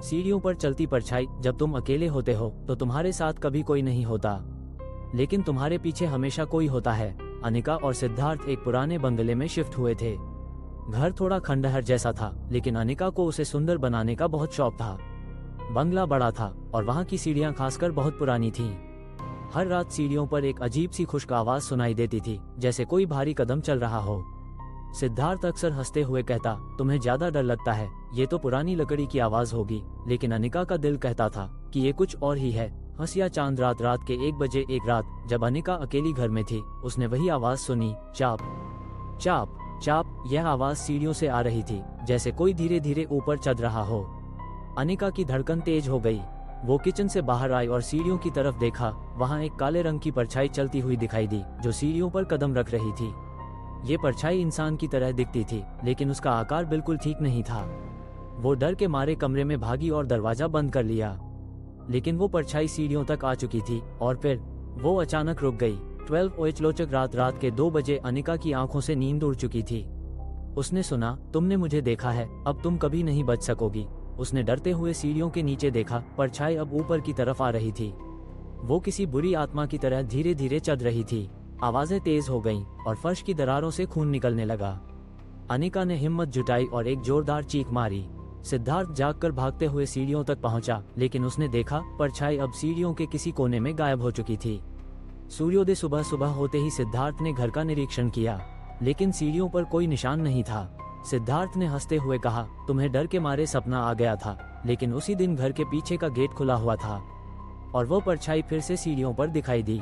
सीढ़ियों पर चलती परछाई, जब तुम अकेले होते हो तो तुम्हारे साथ कभी कोई नहीं होता, लेकिन तुम्हारे पीछे हमेशा कोई होता है। अनिका और सिद्धार्थ एक पुराने बंगले में शिफ्ट हुए थे। घर थोड़ा खंडहर जैसा था, लेकिन अनिका को उसे सुंदर बनाने का बहुत शौक था। बंगला बड़ा था और वहाँ की सीढ़ियाँ खासकर बहुत पुरानी थीं। हर रात सीढ़ियों पर एक अजीब सी खुश्क आवाज सुनाई देती थी, जैसे कोई भारी कदम चल रहा हो। सिद्धार्थ अक्सर हंसते हुए कहता, तुम्हें ज्यादा डर लगता है, ये तो पुरानी लकड़ी की आवाज होगी। लेकिन अनिका का दिल कहता था कि ये कुछ और ही है। हंसिया चांद रात के 1 बजे एक रात जब अनिका अकेली घर में थी, उसने वही आवाज सुनी, चाप चाप चाप। यह आवाज सीढ़ियों से आ रही थी, जैसे कोई धीरे धीरे ऊपर चढ़ रहा हो। अनिका की धड़कन तेज हो गई। वो किचन से बाहर आई और सीढ़ियों की तरफ देखा। वहाँ एक काले रंग की परछाई चलती हुई दिखाई दी, जो सीढ़ियों पर कदम रख रही थी। ये परछाई इंसान की तरह दिखती थी, लेकिन उसका आकार बिल्कुल ठीक नहीं था। वो डर के मारे कमरे में भागी और दरवाजा बंद कर लिया। लेकिन वो परछाई सीढ़ियों तक आ चुकी थी और फिर वो अचानक रुक गई। 12 लोचक रात के 2 बजे अनिका की आंखों से नींद उड़ चुकी थी। उसने सुना, तुमने मुझे देखा है, अब तुम कभी नहीं बच सकोगी। उसने डरते हुए सीढ़ियों के नीचे देखा। परछाई अब ऊपर की तरफ आ रही थी। वो किसी बुरी आत्मा की तरह धीरे धीरे चढ़ रही थी। आवाजें तेज हो गईं और फर्श की दरारों से खून निकलने लगा। अनिका ने हिम्मत जुटाई और एक जोरदार चीख मारी। सिद्धार्थ जागकर भागते हुए सीढ़ियों तक पहुंचा, लेकिन उसने देखा परछाई अब सीढ़ियों के किसी कोने में गायब हो चुकी थी। सूर्योदय सुबह सुबह होते ही सिद्धार्थ ने घर का निरीक्षण किया, लेकिन सीढ़ियों पर कोई निशान नहीं था। सिद्धार्थ ने हंसते हुए कहा, तुम्हें डर के मारे सपना आ गया था, लेकिन उसी दिन घर के पीछे का गेट खुला हुआ था और वो परछाई फिर से सीढ़ियों पर दिखाई दी।